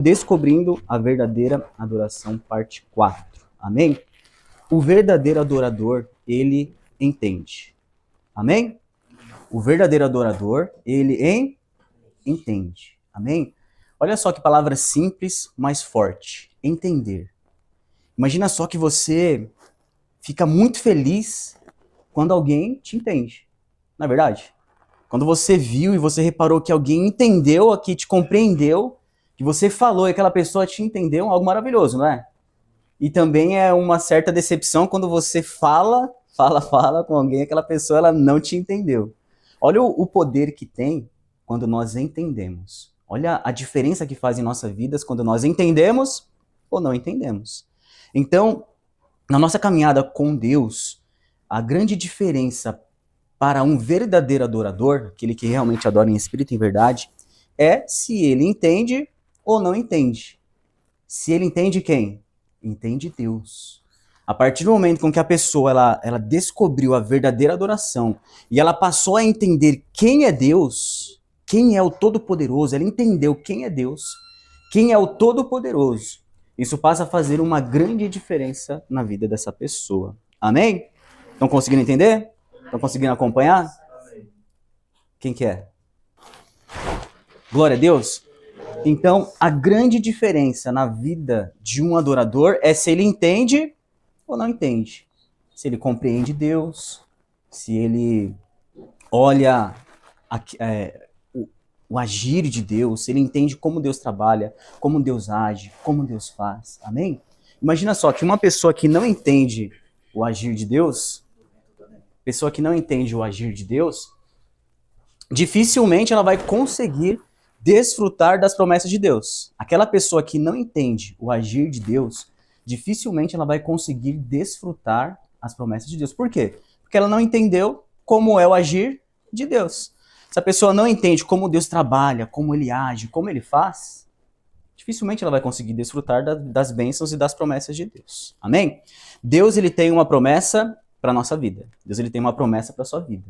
Descobrindo a verdadeira adoração, parte 4. Amém? O verdadeiro adorador, ele entende. Amém? O verdadeiro adorador, ele entende. Amém? Olha só que palavra simples, mas forte. Entender. Imagina só que você fica muito feliz quando alguém te entende. Não é verdade? Quando você viu e você reparou que alguém entendeu, que te compreendeu, que você falou e aquela pessoa te entendeu, é algo maravilhoso, não é? E também é uma certa decepção quando você fala com alguém e aquela pessoa ela não te entendeu. Olha o poder que tem quando nós entendemos. Olha a diferença que faz em nossas vidas quando nós entendemos ou não entendemos. Então, na nossa caminhada com Deus, a grande diferença para um verdadeiro adorador, aquele que realmente adora em espírito e em verdade, é se ele entende ou não entende. Se ele entende quem? Entende Deus. A partir do momento com que a pessoa ela descobriu a verdadeira adoração e ela passou a entender quem é Deus, quem é o Todo-Poderoso, ela entendeu quem é Deus, quem é o Todo-Poderoso, isso passa a fazer uma grande diferença na vida dessa pessoa. Amém? Estão conseguindo entender? Estão conseguindo acompanhar? Quem que é? Glória a Deus. Então, a grande diferença na vida de um adorador é se ele entende ou não entende. Se ele compreende Deus, se ele olha o agir de Deus, se ele entende como Deus trabalha, como Deus age, como Deus faz. Amém? Imagina só que uma pessoa que não entende o agir de Deus, dificilmente ela vai conseguir desfrutar das promessas de Deus. Aquela pessoa que não entende o agir de Deus, dificilmente ela vai conseguir desfrutar as promessas de Deus. Por quê? Porque ela não entendeu como é o agir de Deus. Se a pessoa não entende como Deus trabalha, como ele age, como ele faz, dificilmente ela vai conseguir desfrutar das bênçãos e das promessas de Deus. Amém? Deus ele tem uma promessa para a nossa vida. Deus ele tem uma promessa para a sua vida.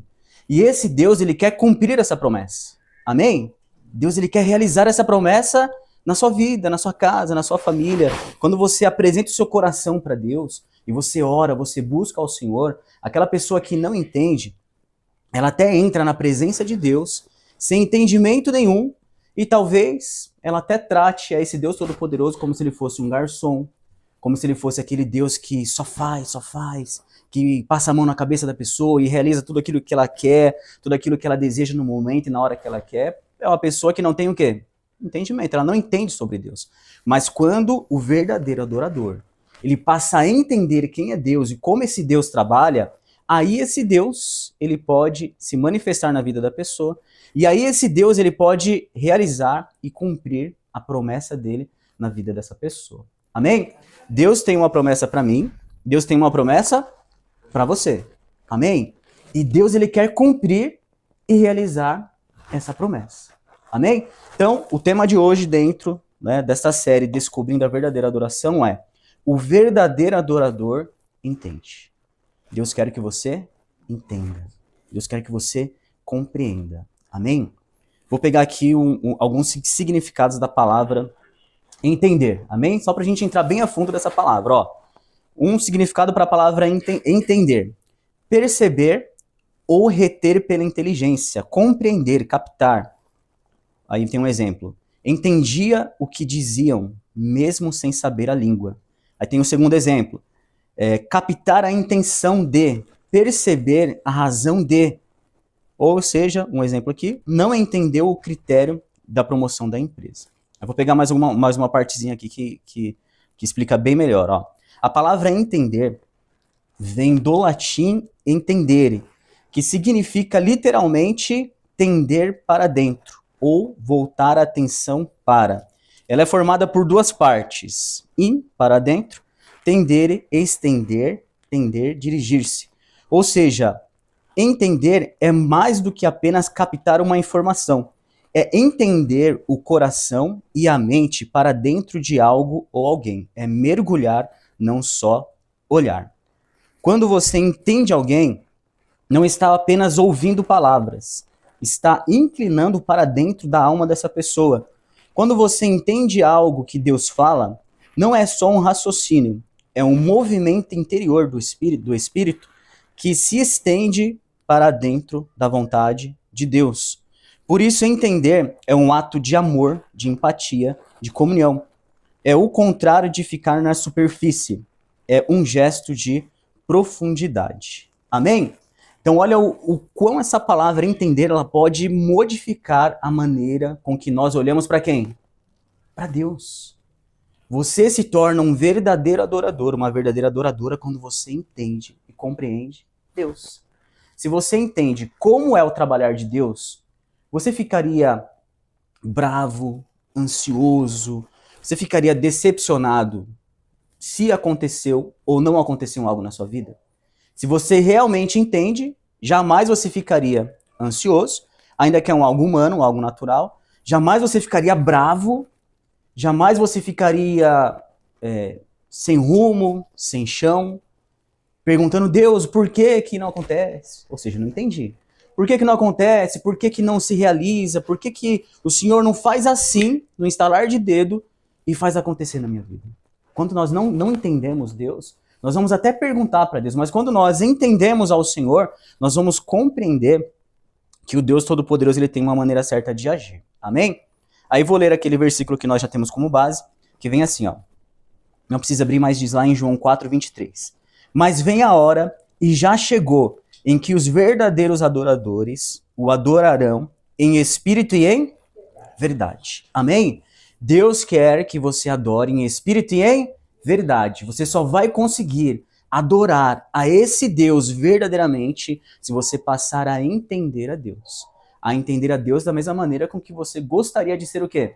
E esse Deus ele quer cumprir essa promessa. Amém? Deus ele quer realizar essa promessa na sua vida, na sua casa, na sua família. Quando você apresenta o seu coração para Deus e você ora, você busca ao Senhor, aquela pessoa que não entende, ela até entra na presença de Deus sem entendimento nenhum e talvez ela até trate a esse Deus Todo-Poderoso como se ele fosse um garçom, como se ele fosse aquele Deus que só faz, que passa a mão na cabeça da pessoa e realiza tudo aquilo que ela quer, tudo aquilo que ela deseja no momento e na hora que ela quer. É uma pessoa que não tem o quê? Entendimento, ela não entende sobre Deus. Mas quando o verdadeiro adorador, ele passa a entender quem é Deus e como esse Deus trabalha, aí esse Deus, ele pode se manifestar na vida da pessoa, e aí esse Deus, ele pode realizar e cumprir a promessa dele na vida dessa pessoa. Amém? Deus tem uma promessa para mim, Deus tem uma promessa para você. Amém? E Deus, ele quer cumprir e realizar essa promessa. Amém? Então, o tema de hoje dentro dessa série Descobrindo a Verdadeira Adoração é: o verdadeiro adorador entende. Deus quer que você entenda. Deus quer que você compreenda. Amém? Vou pegar aqui alguns significados da palavra entender. Amém? Só para a gente entrar bem a fundo dessa palavra. Ó. Um significado para a palavra entender. Perceber ou reter pela inteligência, compreender, captar. Aí tem um exemplo. Entendia o que diziam, mesmo sem saber a língua. Aí tem um segundo exemplo. Captar a intenção de, perceber a razão de. Ou seja, um exemplo aqui, não entendeu o critério da promoção da empresa. Eu vou pegar mais uma partezinha aqui que explica bem melhor. Ó. A palavra entender vem do latim entendere, que significa literalmente tender para dentro, ou voltar a atenção para. Ela é formada por duas partes, in, para dentro, tendere, estender, tender, dirigir-se. Ou seja, entender é mais do que apenas captar uma informação, é entender o coração e a mente para dentro de algo ou alguém, é mergulhar, não só olhar. Quando você entende alguém, não está apenas ouvindo palavras, está inclinando para dentro da alma dessa pessoa. Quando você entende algo que Deus fala, não é só um raciocínio, é um movimento interior do espírito que se estende para dentro da vontade de Deus. Por isso, entender é um ato de amor, de empatia, de comunhão. É o contrário de ficar na superfície. É um gesto de profundidade. Amém? Então, olha o quão essa palavra entender, ela pode modificar a maneira com que nós olhamos para quem? Para Deus. Você se torna um verdadeiro adorador, uma verdadeira adoradora quando você entende e compreende Deus. Se você entende como é o trabalhar de Deus, você ficaria bravo, ansioso, você ficaria decepcionado se aconteceu ou não aconteceu algo na sua vida? Se você realmente entende, jamais você ficaria ansioso, ainda que é algo humano, algo natural, jamais você ficaria bravo, jamais você ficaria sem rumo, sem chão, perguntando, Deus, por que que não acontece? Ou seja, não entendi. Por que que não acontece? Por que que não se realiza? Por que que o Senhor não faz assim, no instalar de dedo, e faz acontecer na minha vida? Quando nós não entendemos Deus, nós vamos até perguntar para Deus, mas quando nós entendemos ao Senhor, nós vamos compreender que o Deus Todo-Poderoso ele tem uma maneira certa de agir. Amém? Aí vou ler aquele versículo que nós já temos como base, que vem assim, ó. Não precisa abrir, mas diz lá em João 4:23. Mas vem a hora, e já chegou, em que os verdadeiros adoradores o adorarão em espírito e em verdade. Amém? Deus quer que você adore em espírito e em verdade. Você só vai conseguir adorar a esse Deus verdadeiramente se você passar a entender a Deus. A entender a Deus da mesma maneira com que você gostaria de ser o quê?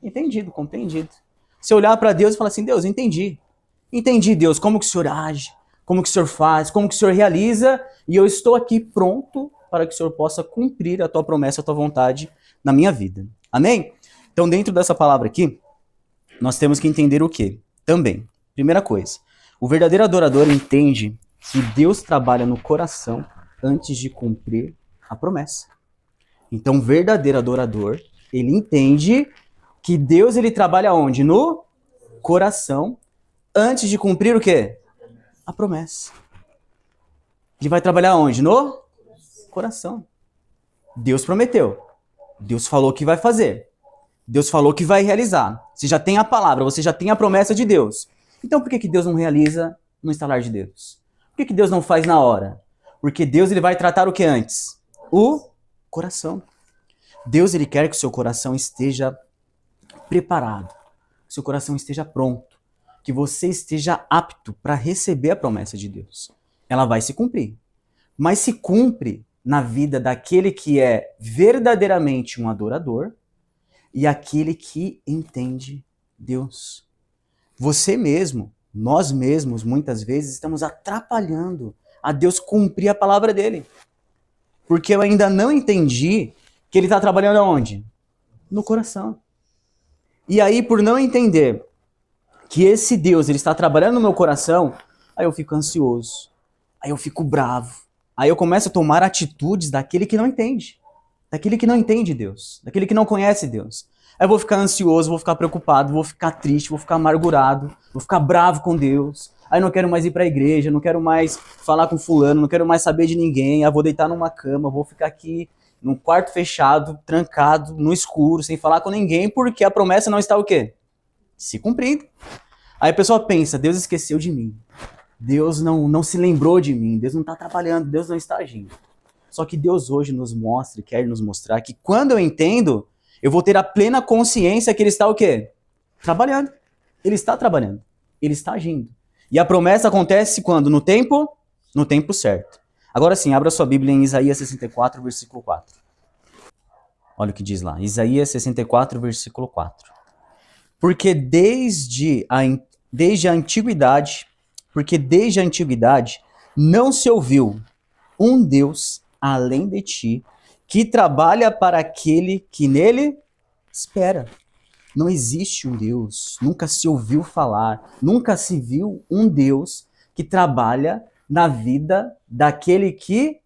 Entendido, compreendido. Você olhar para Deus e falar assim, Deus, entendi. Entendi, Deus, como que o Senhor age, como que o Senhor faz, como que o Senhor realiza, e eu estou aqui pronto para que o Senhor possa cumprir a tua promessa, a tua vontade na minha vida. Amém? Então, dentro dessa palavra aqui, nós temos que entender o quê? Também, primeira coisa, o verdadeiro adorador entende que Deus trabalha no coração antes de cumprir a promessa. Então, o verdadeiro adorador, ele entende que Deus ele trabalha onde? No coração, antes de cumprir o quê? A promessa. Ele vai trabalhar onde? No coração. Deus prometeu. Deus falou que vai fazer. Deus falou que vai realizar. Você já tem a palavra, você já tem a promessa de Deus. Então por que Deus não realiza no instalar de dedos? Por que Deus não faz na hora? Porque Deus ele vai tratar o que antes? O coração. Deus ele quer que o seu coração esteja preparado, que o seu coração esteja pronto, que você esteja apto para receber a promessa de Deus. Ela vai se cumprir. Mas se cumpre na vida daquele que é verdadeiramente um adorador e aquele que entende Deus. Você mesmo, nós mesmos, muitas vezes, estamos atrapalhando a Deus cumprir a palavra dele. Porque eu ainda não entendi que ele está trabalhando aonde? No coração. E aí, por não entender que esse Deus ele está trabalhando no meu coração, aí eu fico ansioso, aí eu fico bravo, aí eu começo a tomar atitudes daquele que não entende Deus, daquele que não conhece Deus. Aí eu vou ficar ansioso, vou ficar preocupado, vou ficar triste, vou ficar amargurado, vou ficar bravo com Deus. Aí não quero mais ir para a igreja, não quero mais falar com fulano, não quero mais saber de ninguém. Aí vou deitar numa cama, vou ficar aqui num quarto fechado, trancado, no escuro, sem falar com ninguém, porque a promessa não está o quê? Se cumprindo. Aí a pessoa pensa, Deus esqueceu de mim. Deus não se lembrou de mim, Deus não está trabalhando, Deus não está agindo. Só que Deus hoje nos mostra e quer nos mostrar que quando eu entendo, eu vou ter a plena consciência que Ele está o quê? Trabalhando. Ele está trabalhando. Ele está agindo. E a promessa acontece quando? No tempo? No tempo certo. Agora sim, abra sua Bíblia em Isaías 64, versículo 4. Olha o que diz lá. Isaías 64, versículo 4. Porque desde a antiguidade não se ouviu um Deus além de ti, que trabalha para aquele que nele espera. Não existe um Deus, nunca se ouviu falar, nunca se viu um Deus que trabalha na vida daquele que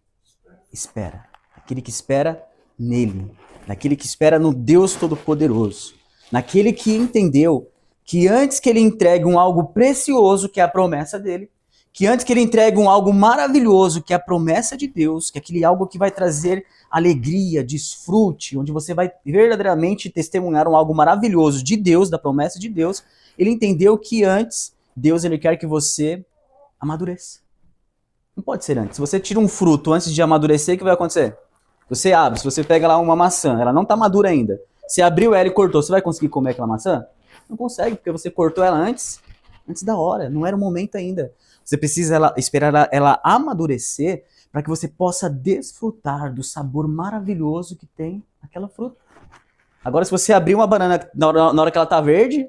espera. Daquele que espera nele, daquele que espera no Deus Todo-Poderoso. naquele que entendeu que antes que ele entregue um algo precioso, que é a promessa dele, que antes que ele entregue um algo maravilhoso, que é a promessa de Deus, que é aquele algo que vai trazer alegria, desfrute, onde você vai verdadeiramente testemunhar um algo maravilhoso de Deus, da promessa de Deus, ele entendeu que antes, Deus ele quer que você amadureça. Não pode ser antes. Se você tira um fruto antes de amadurecer, o que vai acontecer? Você abre, se você pega lá uma maçã, ela não está madura ainda. Você abriu ela e cortou, você vai conseguir comer aquela maçã? Não consegue, porque você cortou ela antes da hora, não era o momento ainda. Você precisa esperar ela amadurecer para que você possa desfrutar do sabor maravilhoso que tem aquela fruta. Agora, se você abrir uma banana na hora que ela está verde,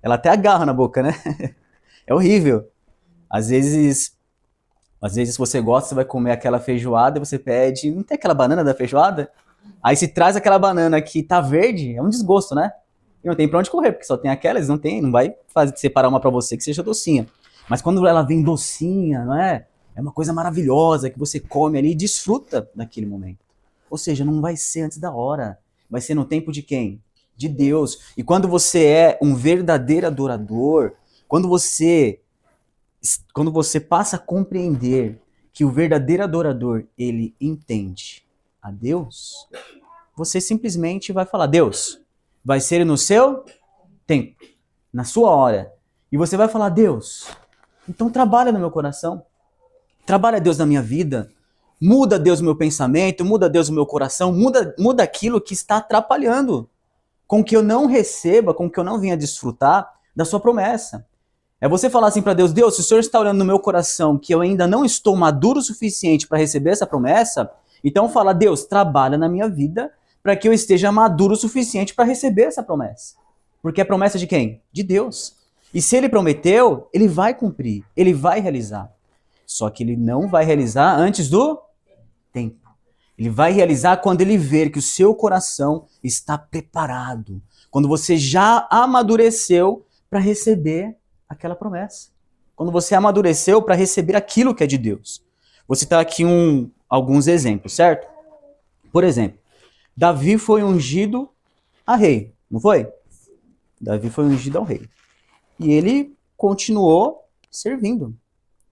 ela até agarra na boca, né? É horrível. Às vezes você gosta, você vai comer aquela feijoada e você pede, não tem aquela banana da feijoada? Aí se traz aquela banana que tá verde, é um desgosto, né? E não tem pra onde correr, porque só tem aquela, eles não vai separar uma pra você que seja docinha. Mas quando ela vem docinha, não é? É uma coisa maravilhosa que você come ali e desfruta daquele momento. Ou seja, não vai ser antes da hora. Vai ser no tempo de quem? De Deus. E quando você é um verdadeiro adorador, quando você passa a compreender que o verdadeiro adorador, ele entende a Deus, você simplesmente vai falar, Deus, vai ser no seu tempo, na sua hora. E você vai falar, Deus, então trabalha no meu coração, trabalha Deus na minha vida, muda Deus o meu pensamento, muda Deus o meu coração, muda aquilo que está atrapalhando, com que eu não receba, com que eu não venha desfrutar da sua promessa. É você falar assim para Deus, Deus, se o Senhor está olhando no meu coração que eu ainda não estou maduro o suficiente para receber essa promessa, então fala, Deus, trabalha na minha vida para que eu esteja maduro o suficiente para receber essa promessa. Porque é promessa de quem? De Deus. E se ele prometeu, ele vai cumprir, ele vai realizar. Só que ele não vai realizar antes do tempo. Ele vai realizar quando ele ver que o seu coração está preparado. Quando você já amadureceu para receber aquela promessa. Quando você amadureceu para receber aquilo que é de Deus. Vou citar aqui alguns exemplos, certo? Por exemplo, Davi foi ungido a rei, não foi? Davi foi ungido ao rei. E ele continuou servindo.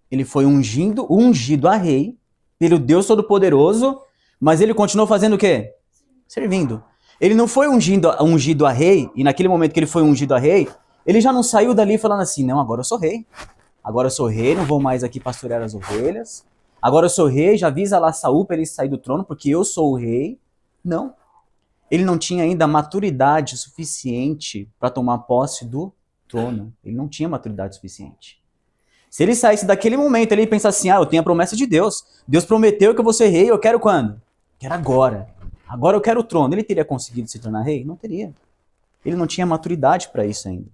Ele foi ungido a rei pelo Deus Todo-Poderoso, mas ele continuou fazendo o quê? Servindo. Ele não foi ungido a rei, e naquele momento que ele foi ungido a rei, ele já não saiu dali falando assim, não, agora eu sou rei. Agora eu sou rei, não vou mais aqui pastorear as ovelhas. Agora eu sou rei, já avisa lá Saul para ele sair do trono, porque eu sou o rei. Não. Ele não tinha ainda maturidade suficiente para tomar posse do trono. Ele não tinha maturidade suficiente. Se ele saísse daquele momento, ele pensasse assim, eu tenho a promessa de Deus. Deus prometeu que eu vou ser rei, eu quero quando? Quero agora. Agora eu quero o trono. Ele teria conseguido se tornar rei? Não teria. Ele não tinha maturidade para isso ainda.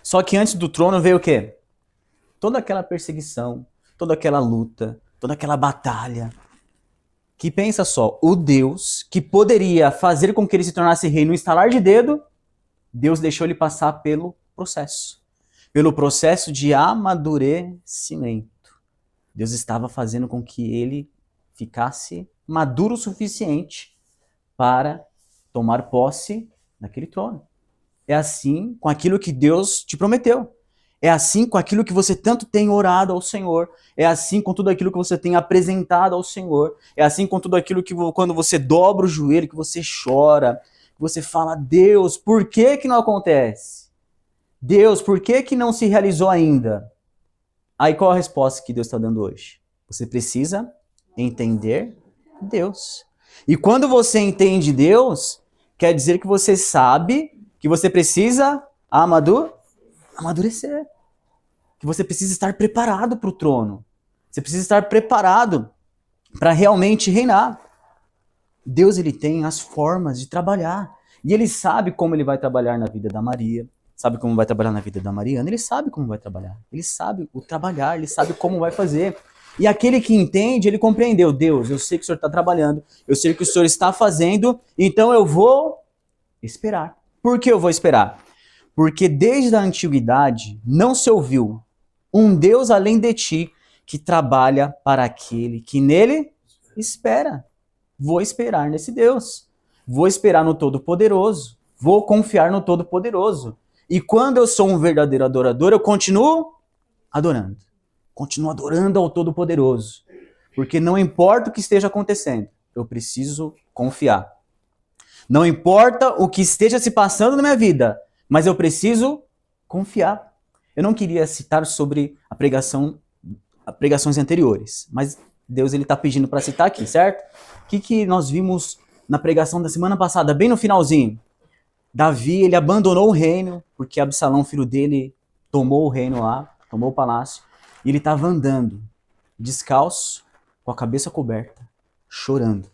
Só que antes do trono veio o quê? Toda aquela perseguição, toda aquela luta, toda aquela batalha. Que pensa só, o Deus que poderia fazer com que ele se tornasse rei no estalar de dedo, Deus deixou ele passar pelo processo de amadurecimento. Deus estava fazendo com que ele ficasse maduro o suficiente para tomar posse daquele trono. É assim com aquilo que Deus te prometeu. É assim com aquilo que você tanto tem orado ao Senhor. É assim com tudo aquilo que você tem apresentado ao Senhor. É assim com tudo aquilo que quando você dobra o joelho, que você chora, que você fala, Deus, por que que não acontece? Deus, por que que não se realizou ainda? Aí qual a resposta que Deus está dando hoje? Você precisa entender Deus. E quando você entende Deus, quer dizer que você sabe que você precisa amadurecer. Que você precisa estar preparado para o trono. Você precisa estar preparado para realmente reinar. Deus, ele tem as formas de trabalhar. E ele sabe como ele vai trabalhar na vida da Maria. Sabe como vai trabalhar na vida da Mariana. Ele sabe como vai trabalhar. Ele sabe o trabalhar, ele sabe como vai fazer. E aquele que entende, ele compreendeu. Deus, eu sei que o Senhor está trabalhando. Eu sei que o Senhor está fazendo. Então eu vou esperar. Por que eu vou esperar? Porque desde a antiguidade não se ouviu um Deus além de ti que trabalha para aquele que nele espera. Vou esperar nesse Deus. Vou esperar no Todo-Poderoso. Vou confiar no Todo-Poderoso. E quando eu sou um verdadeiro adorador, eu continuo adorando. Continuo adorando ao Todo-Poderoso. Porque não importa o que esteja acontecendo, eu preciso confiar. Não importa o que esteja se passando na minha vida, mas eu preciso confiar. Eu não queria citar sobre pregações anteriores, mas Deus está pedindo para citar aqui, certo? O que nós vimos na pregação da semana passada, bem no finalzinho? Davi, ele abandonou o reino, porque Absalão, filho dele, tomou o reino lá, tomou o palácio, e ele estava andando, descalço, com a cabeça coberta, chorando.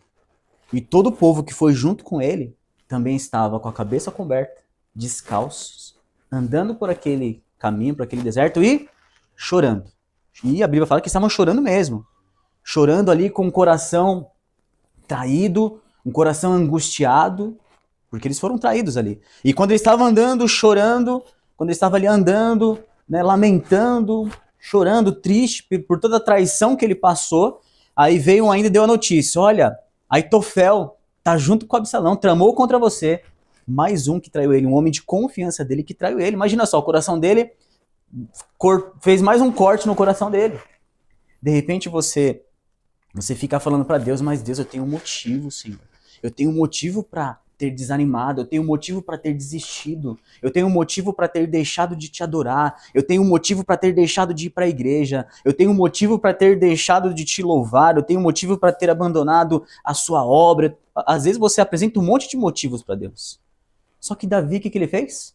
E todo o povo que foi junto com ele também estava com a cabeça coberta, descalços, andando por aquele caminho, por aquele deserto e chorando. E a Bíblia fala que estavam chorando mesmo. Chorando ali com o coração traído, um coração angustiado, porque eles foram traídos ali. E quando ele estava andando, chorando, quando ele estava ali andando, né, lamentando, chorando, triste por toda a traição que ele passou, aí veio ainda e deu a notícia, olha, Aitofel tá junto com Absalão, tramou contra você. Mais um que traiu ele, um homem de confiança dele que traiu ele. Imagina só, o coração dele fez mais um corte no coração dele. De repente você fica falando para Deus, mas Deus, eu tenho um motivo, Senhor. Eu tenho um motivo para ter desanimado, eu tenho um motivo para ter desistido, eu tenho um motivo para ter deixado de te adorar, eu tenho um motivo para ter deixado de ir para a igreja, eu tenho um motivo para ter deixado de te louvar, eu tenho um motivo para ter abandonado a sua obra. Às vezes você apresenta um monte de motivos para Deus. Só que Davi, o que ele fez?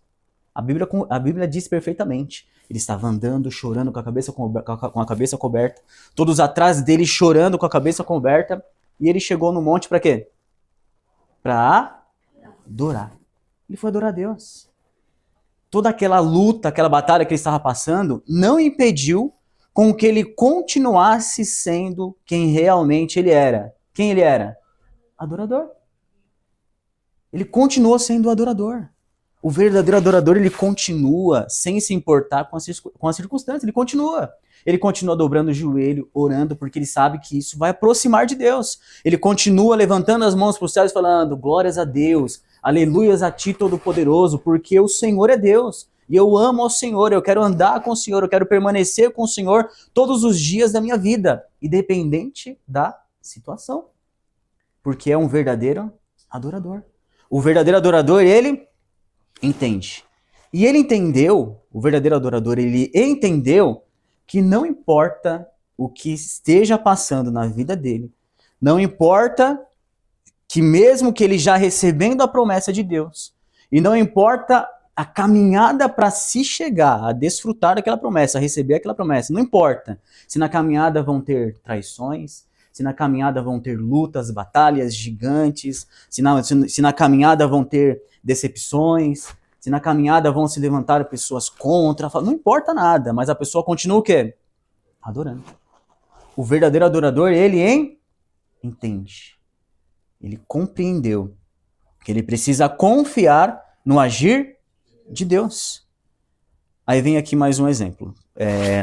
A Bíblia diz perfeitamente. Ele estava andando, chorando com a cabeça coberta, todos atrás dele chorando com a cabeça coberta, e ele chegou no monte para quê? Para adorar. Ele foi adorar a Deus. Toda aquela luta, aquela batalha que ele estava passando, não impediu com que ele continuasse sendo quem realmente ele era. Quem ele era? Adorador. Ele continuou sendo adorador. O verdadeiro adorador, ele continua sem se importar com as circunstâncias. Ele continua dobrando o joelho, orando, porque ele sabe que isso vai aproximar de Deus. Ele continua levantando as mãos para os céus e falando, glórias a Deus, aleluias a ti Todo-Poderoso, porque o Senhor é Deus. E eu amo ao Senhor, eu quero andar com o Senhor, eu quero permanecer com o Senhor todos os dias da minha vida, independente da situação. Porque é um verdadeiro adorador. O verdadeiro adorador, ele entende. E ele entendeu, o verdadeiro adorador, ele entendeu que não importa o que esteja passando na vida dele, não importa que mesmo que ele já recebendo a promessa de Deus, e não importa a caminhada para se chegar a desfrutar daquela promessa, a receber aquela promessa, não importa se na caminhada vão ter traições, se na caminhada vão ter lutas, batalhas gigantes, se na caminhada vão ter decepções, se na caminhada vão se levantar pessoas contra, não importa nada, mas a pessoa continua o quê? Adorando. O verdadeiro adorador, ele entende. Ele compreendeu que ele precisa confiar no agir de Deus. Aí vem aqui mais um exemplo.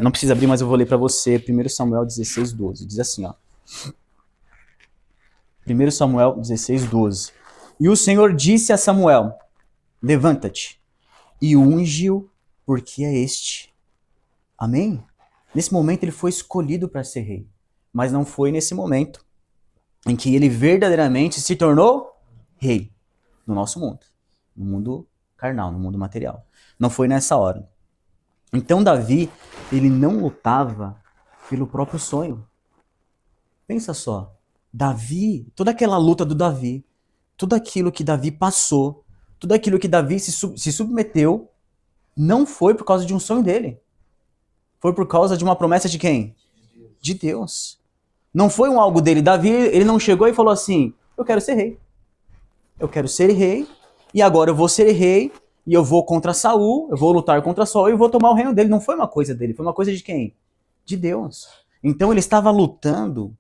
Não precisa abrir, mas eu vou ler para você 1 Samuel 16, 12. Diz assim, ó. 1 Samuel 16, 12. E o Senhor disse a Samuel, levanta-te e unge-o, porque é este. Amém? Nesse momento ele foi escolhido para ser rei, mas não foi nesse momento em que ele verdadeiramente se tornou rei no nosso mundo, no mundo carnal, no mundo material. Não foi nessa hora. Então Davi, ele não lutava pelo próprio sonho. Pensa só, Davi, toda aquela luta do Davi, tudo aquilo que Davi passou, tudo aquilo que Davi se submeteu, não foi por causa de um sonho dele. Foi por causa de uma promessa de quem? De Deus. Não foi um algo dele. Davi, ele não chegou e falou assim, eu quero ser rei. Eu quero ser rei, e agora eu vou ser rei, e eu vou contra Saul, eu vou lutar contra Saul, e eu vou tomar o reino dele. Não foi uma coisa dele, foi uma coisa de quem? De Deus. Então ele estava lutando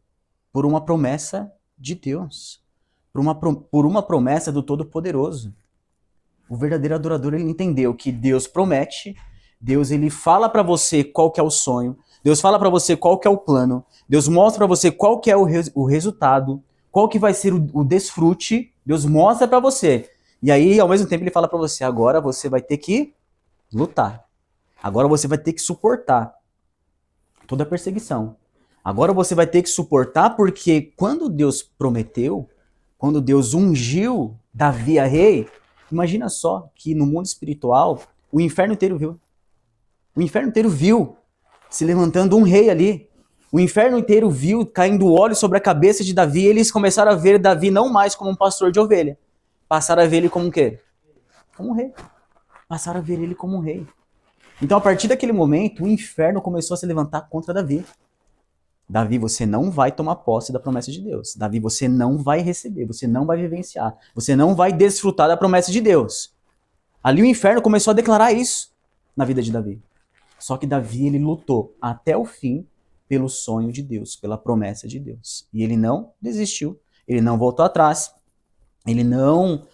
por uma promessa de Deus, por uma promessa do Todo-Poderoso. O verdadeiro adorador, ele entendeu que Deus promete, Deus ele fala para você qual que é o sonho, Deus fala para você qual que é o plano, Deus mostra para você qual que é o resultado, qual que vai ser o desfrute, Deus mostra para você. E aí, ao mesmo tempo, ele fala para você, agora você vai ter que lutar. Agora você vai ter que suportar toda a perseguição. Agora você vai ter que suportar porque quando Deus prometeu, quando Deus ungiu Davi a rei, imagina só que no mundo espiritual, o inferno inteiro viu. O inferno inteiro viu se levantando um rei ali. O inferno inteiro viu caindo óleo sobre a cabeça de Davi e eles começaram a ver Davi não mais como um pastor de ovelha. Passaram a ver ele como um quê? Como um rei. Passaram a ver ele como um rei. Então, a partir daquele momento, o inferno começou a se levantar contra Davi. Davi, você não vai tomar posse da promessa de Deus. Davi, você não vai receber, você não vai vivenciar, você não vai desfrutar da promessa de Deus. Ali o inferno começou a declarar isso na vida de Davi. Só que Davi, ele lutou até o fim pelo sonho de Deus, pela promessa de Deus. E ele não desistiu, ele não voltou atrás, ele não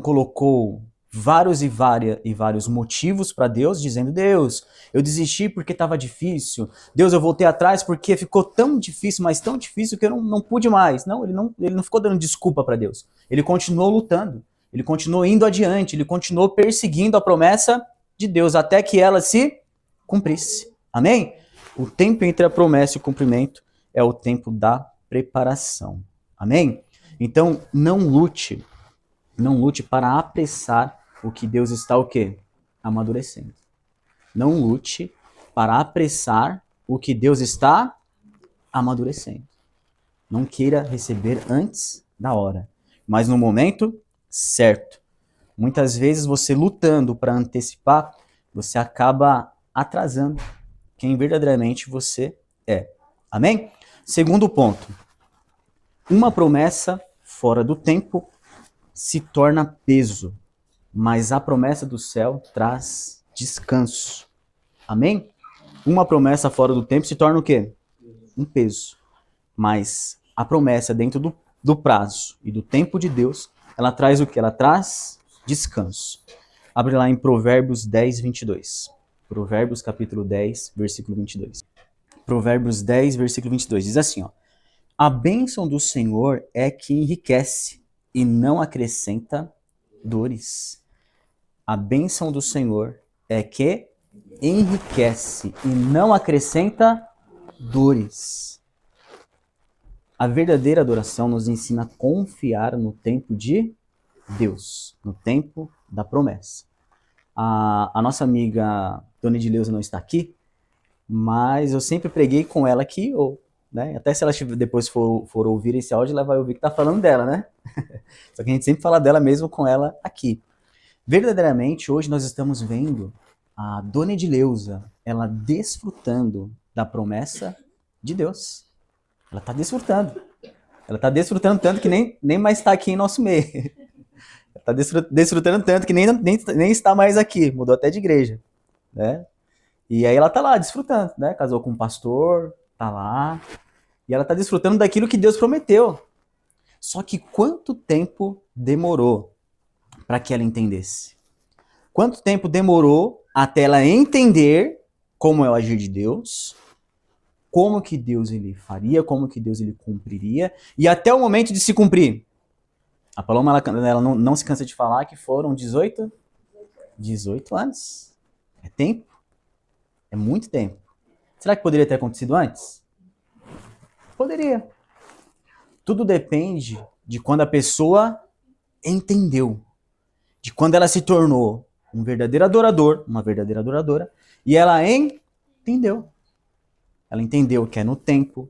colocou vários e vários motivos para Deus, dizendo, Deus, eu desisti porque estava difícil, Deus, eu voltei atrás porque ficou tão difícil, mas tão difícil que eu não pude mais. Não, ele não ficou dando desculpa para Deus. Ele continuou lutando, ele continuou indo adiante, ele continuou perseguindo a promessa de Deus até que ela se cumprisse. Amém? O tempo entre a promessa e o cumprimento é o tempo da preparação. Amém? Então, não lute para apressar o que Deus está o quê? Amadurecendo. Não lute para apressar o que Deus está amadurecendo. Não queira receber antes da hora, mas no momento certo. Muitas vezes você lutando para antecipar, você acaba atrasando quem verdadeiramente você é. Amém? Segundo ponto. Uma promessa fora do tempo se torna peso, mas a promessa do céu traz descanso. Amém? Uma promessa fora do tempo se torna o quê? Um peso. Mas a promessa dentro do prazo e do tempo de Deus, ela traz o quê? Ela traz descanso. Abre lá em Provérbios 10, 22. Provérbios capítulo 10, versículo 22. Provérbios 10, versículo 22. Diz assim, ó. A bênção do Senhor é que enriquece e não acrescenta dores. A bênção do Senhor é que enriquece e não acrescenta dores. A verdadeira adoração nos ensina a confiar no tempo de Deus, no tempo da promessa. A nossa amiga Dona Edileuza não está aqui, mas eu sempre preguei com ela aqui, né? Até se ela depois for ouvir esse áudio, ela vai ouvir que tá falando dela, né? Só que a gente sempre fala dela mesmo com ela aqui. Verdadeiramente, hoje nós estamos vendo a Dona Edileuza, ela desfrutando da promessa de Deus. Ela está desfrutando. Ela está desfrutando tanto que nem mais está aqui em nosso meio. Ela está desfrutando tanto que nem está mais aqui. Mudou até de igreja, né? E aí ela está lá desfrutando, né? Casou com um pastor, está lá. E ela está desfrutando daquilo que Deus prometeu. Só que quanto tempo demorou para que ela entendesse? Quanto tempo demorou até ela entender como é o agir de Deus, como que Deus ele faria, como que Deus ele cumpriria, e até o momento de se cumprir? A Paloma ela não se cansa de falar que foram 18 anos. É tempo. É muito tempo. Será que poderia ter acontecido antes? Poderia. Tudo depende de quando a pessoa entendeu, de quando ela se tornou um verdadeiro adorador, uma verdadeira adoradora, e ela entendeu. Ela entendeu que é no tempo,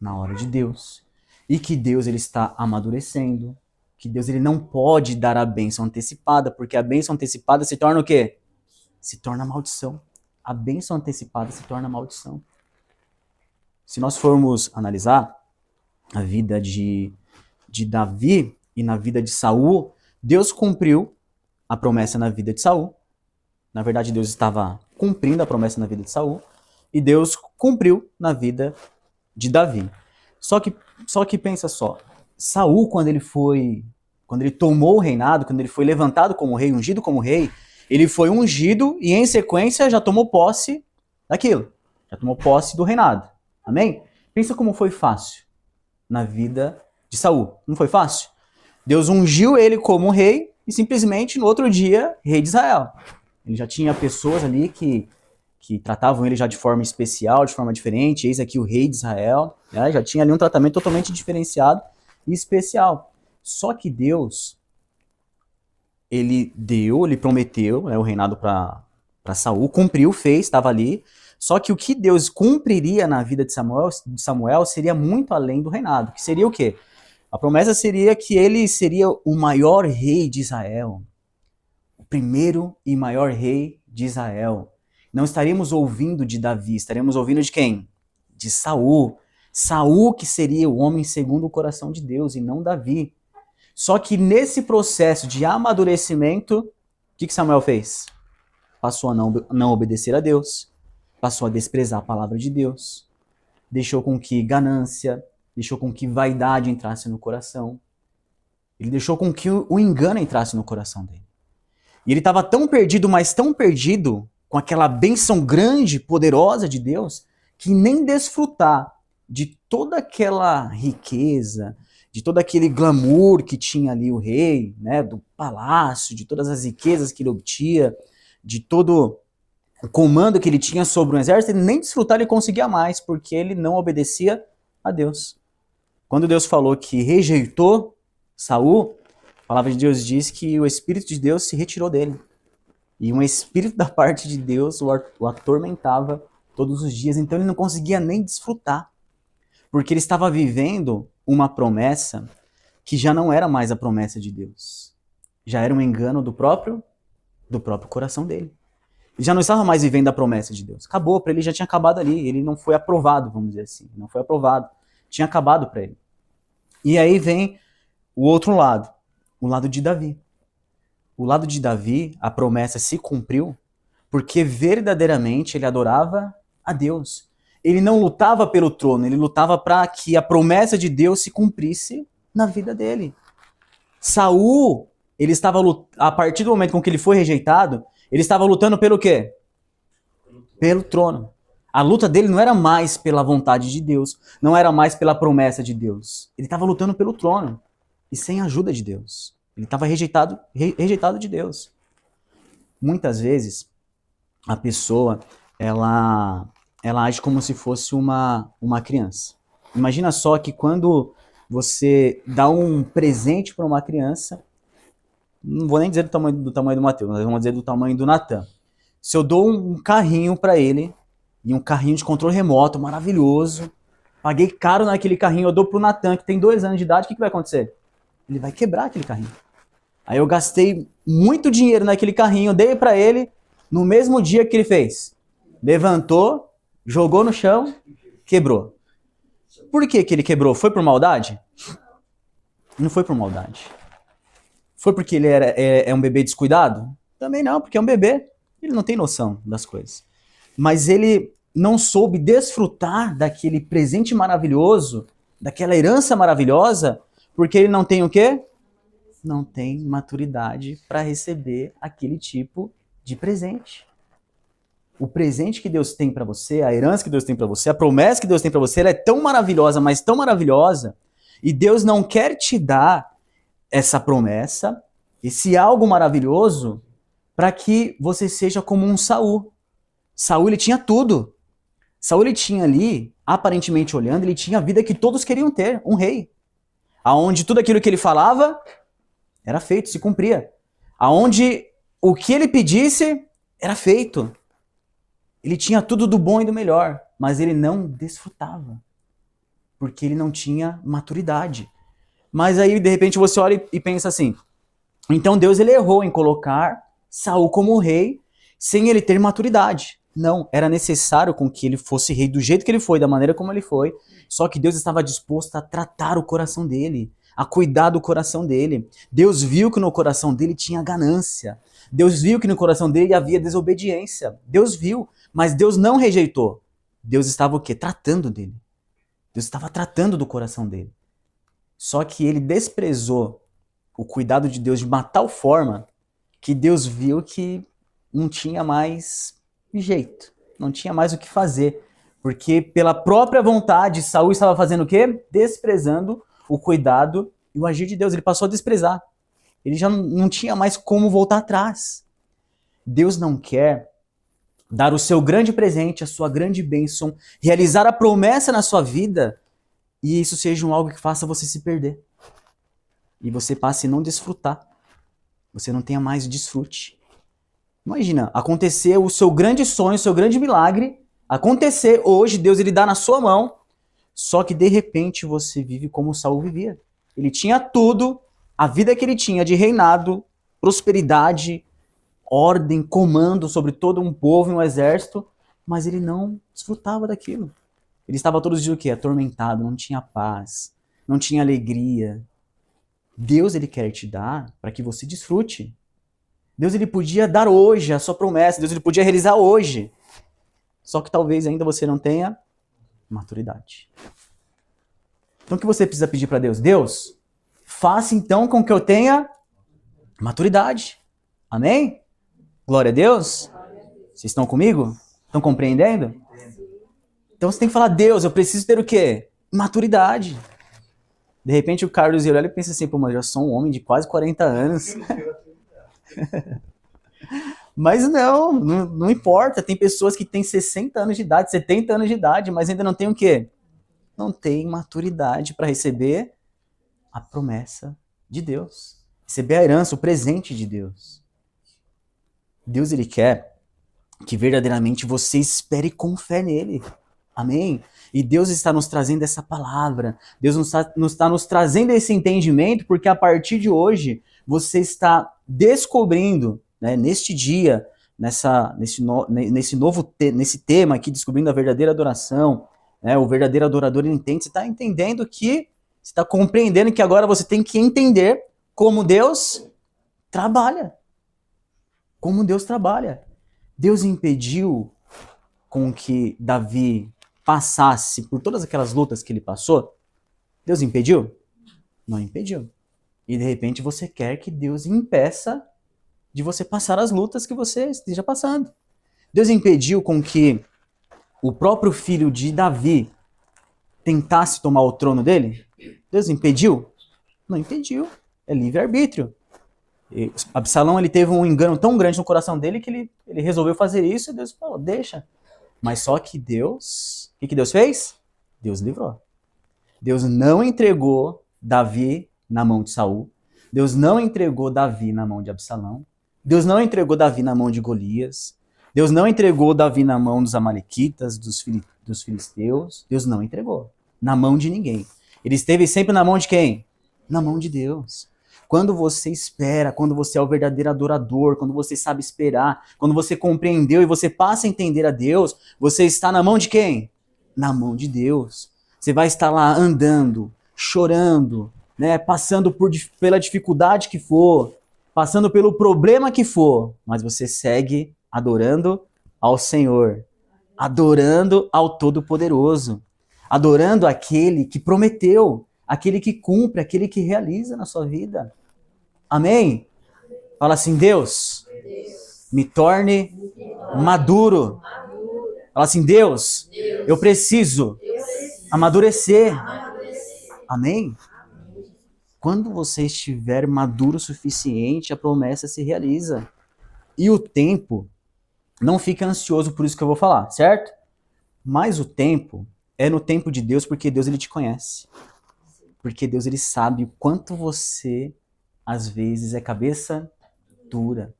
na hora de Deus, e que Deus ele está amadurecendo, que Deus ele não pode dar a bênção antecipada, porque a bênção antecipada se torna o quê? Se torna maldição. A bênção antecipada se torna maldição. Se nós formos analisar a vida de Davi e na vida de Saul, Deus cumpriu a promessa na vida de Saul. Na verdade, Deus estava cumprindo a promessa na vida de Saul e Deus cumpriu na vida de Davi. Só que pensa só, Saul, quando ele tomou o reinado, quando ele foi levantado como rei, ungido como rei, ele foi ungido e em sequência já tomou posse daquilo, já tomou posse do reinado. Amém? Pensa como foi fácil na vida de Saul. Não foi fácil? Deus ungiu ele como rei e simplesmente no outro dia, rei de Israel. Ele já tinha pessoas ali que tratavam ele já de forma especial, de forma diferente. Eis aqui o rei de Israel, né? Já tinha ali um tratamento totalmente diferenciado e especial. Só que Deus, ele prometeu, né, o reinado para Saul, cumpriu, fez, estava ali. Só que o que Deus cumpriria na vida de Samuel seria muito além do reinado. Que seria o quê? A promessa seria que ele seria o maior rei de Israel. O primeiro e maior rei de Israel. Não estaríamos ouvindo de Davi, estaremos ouvindo de quem? De Saul. Saul que seria o homem segundo o coração de Deus e não Davi. Só que nesse processo de amadurecimento, o que Samuel fez? Passou a não obedecer a Deus, passou a desprezar a palavra de Deus, deixou com que ganância, deixou com que vaidade entrasse no coração, ele deixou com que o engano entrasse no coração dele. E ele estava tão perdido, mas tão perdido, com aquela bênção grande, poderosa de Deus, que nem desfrutar de toda aquela riqueza, de todo aquele glamour que tinha ali o rei, né, do palácio, de todas as riquezas que ele obtinha, de todo o comando que ele tinha sobre o exército, ele nem desfrutar ele conseguia mais, porque ele não obedecia a Deus. Quando Deus falou que rejeitou Saul, a palavra de Deus diz que o Espírito de Deus se retirou dele. E um espírito da parte de Deus o atormentava todos os dias, então ele não conseguia nem desfrutar. Porque ele estava vivendo uma promessa que já não era mais a promessa de Deus. Já era um engano do próprio coração dele. Ele já não estava mais vivendo a promessa de Deus. Acabou, para ele já tinha acabado ali. Ele não foi aprovado, vamos dizer assim. Não foi aprovado. Tinha acabado para ele. E aí vem o outro lado, o lado de Davi. O lado de Davi, a promessa se cumpriu porque verdadeiramente ele adorava a Deus. Ele não lutava pelo trono, ele lutava para que a promessa de Deus se cumprisse na vida dele. Saul, ele estava a partir do momento com que ele foi rejeitado, ele estava lutando pelo quê? Pelo trono. A luta dele não era mais pela vontade de Deus, não era mais pela promessa de Deus. Ele estava lutando pelo trono e sem a ajuda de Deus. Ele estava rejeitado de Deus. Muitas vezes, a pessoa, ela age como se fosse uma criança. Imagina só que quando você dá um presente para uma criança, não vou nem dizer do tamanho do Mateus, mas vamos dizer do tamanho do Natan. Se eu dou um carrinho para ele, e um carrinho de controle remoto, maravilhoso, paguei caro naquele carrinho, eu dou pro Natan, que tem 2 anos de idade, o que vai acontecer? Ele vai quebrar aquele carrinho. Aí eu gastei muito dinheiro naquele carrinho, dei para ele, no mesmo dia que ele fez. Levantou, jogou no chão, quebrou. Por que ele quebrou? Foi por maldade? Não foi por maldade. Foi porque ele é um bebê descuidado? Também não, porque é um bebê. Ele não tem noção das coisas. Mas ele não soube desfrutar daquele presente maravilhoso, daquela herança maravilhosa, porque ele não tem o quê? Não tem maturidade para receber aquele tipo de presente. O presente que Deus tem para você, a herança que Deus tem para você, a promessa que Deus tem para você, ela é tão maravilhosa, mas tão maravilhosa, e Deus não quer te dar essa promessa, esse algo maravilhoso, para que você seja como um Saul. Saul, ele tinha tudo. Saul, ele tinha ali, aparentemente olhando, ele tinha a vida que todos queriam ter, um rei. Aonde tudo aquilo que ele falava era feito, se cumpria. Aonde o que ele pedisse era feito. Ele tinha tudo do bom e do melhor, mas ele não desfrutava, porque ele não tinha maturidade. Mas aí, de repente, você olha e pensa assim, então Deus ele errou em colocar Saul como rei sem ele ter maturidade. Não, era necessário com que ele fosse rei do jeito que ele foi, da maneira como ele foi, só que Deus estava disposto a tratar o coração dele, a cuidar do coração dele. Deus viu que no coração dele tinha ganância. Deus viu que no coração dele havia desobediência. Deus viu, mas Deus não rejeitou. Deus estava o quê? Tratando dele. Deus estava tratando do coração dele. Só que ele desprezou o cuidado de Deus de uma tal forma que Deus viu que não tinha mais jeito, não tinha mais o que fazer. Porque pela própria vontade, Saul estava fazendo o quê? Desprezando o cuidado E o agir de Deus, ele passou a desprezar. Ele já não tinha mais como voltar atrás. Deus não quer dar o seu grande presente, a sua grande bênção, realizar a promessa na sua vida, e isso seja algo que faça você se perder. E você passe a não desfrutar. Você não tenha mais desfrute. Imagina, acontecer o seu grande sonho, o seu grande milagre, acontecer hoje, Deus ele dá na sua mão, só que de repente você vive como Saul vivia. Ele tinha tudo, a vida que ele tinha de reinado, prosperidade, ordem, comando sobre todo um povo e um exército, mas ele não desfrutava daquilo. Ele estava todos os dias o quê? Atormentado, não tinha paz, não tinha alegria. Deus ele quer te dar para que você desfrute. Deus ele podia dar hoje a sua promessa, Deus ele podia realizar hoje. Só que talvez ainda você não tenha maturidade. Então o que você precisa pedir para Deus? Deus, faça então com que eu tenha maturidade. Amém? Glória a Deus. Vocês estão comigo? Estão compreendendo? Então você tem que falar, Deus, eu preciso ter o quê? Maturidade. De repente o Carlos ele olha e pensa assim, pô, mas eu já sou um homem de quase 40 anos. Mas não importa. Tem pessoas que têm 60 anos de idade, 70 anos de idade, mas ainda não tem o quê? Não tem maturidade para receber a promessa de Deus. Receber a herança, o presente de Deus. Deus, ele quer que verdadeiramente você espere com fé nele. Amém? E Deus está nos trazendo essa palavra. Deus está nos trazendo esse entendimento, porque a partir de hoje, você está descobrindo, né, neste dia, nesse tema aqui, descobrindo a verdadeira adoração, né, o verdadeiro adorador entende, você está entendendo que, você está compreendendo que agora você tem que entender como Deus trabalha. Como Deus trabalha. Deus impediu com que Davi passasse por todas aquelas lutas que ele passou? Deus impediu? Não impediu. E de repente você quer que Deus impeça de você passar as lutas que você esteja passando. Deus impediu com que o próprio filho de Davi tentasse tomar o trono dele? Deus impediu? Não impediu. É livre-arbítrio. Absalão ele teve um engano tão grande no coração dele que ele resolveu fazer isso e Deus falou, deixa. Mas só que Deus, o que Deus fez? Deus livrou. Deus não entregou Davi na mão de Saul. Deus não entregou Davi na mão de Absalão. Deus não entregou Davi na mão de Golias. Deus não entregou Davi na mão dos amalequitas, dos filisteus. Deus não entregou na mão de ninguém. Ele esteve sempre na mão de quem? Na mão de Deus. Quando você espera, quando você é o verdadeiro adorador, quando você sabe esperar, quando você compreendeu e você passa a entender a Deus, você está na mão de quem? Na mão de Deus. Você vai estar lá andando, chorando, né, passando pela dificuldade que for, passando pelo problema que for, mas você segue adorando ao Senhor, adorando ao Todo-Poderoso, adorando aquele que prometeu, aquele que cumpre, aquele que realiza na sua vida. Amém? Fala assim, Deus, me torne maduro. Fala assim, Deus, eu preciso amadurecer. Amém? Quando você estiver maduro o suficiente, a promessa se realiza. E o tempo, não fica ansioso por isso que eu vou falar, certo? Mas o tempo é no tempo de Deus, porque Deus ele te conhece. Porque Deus ele sabe o quanto você, às vezes, é cabeça dura.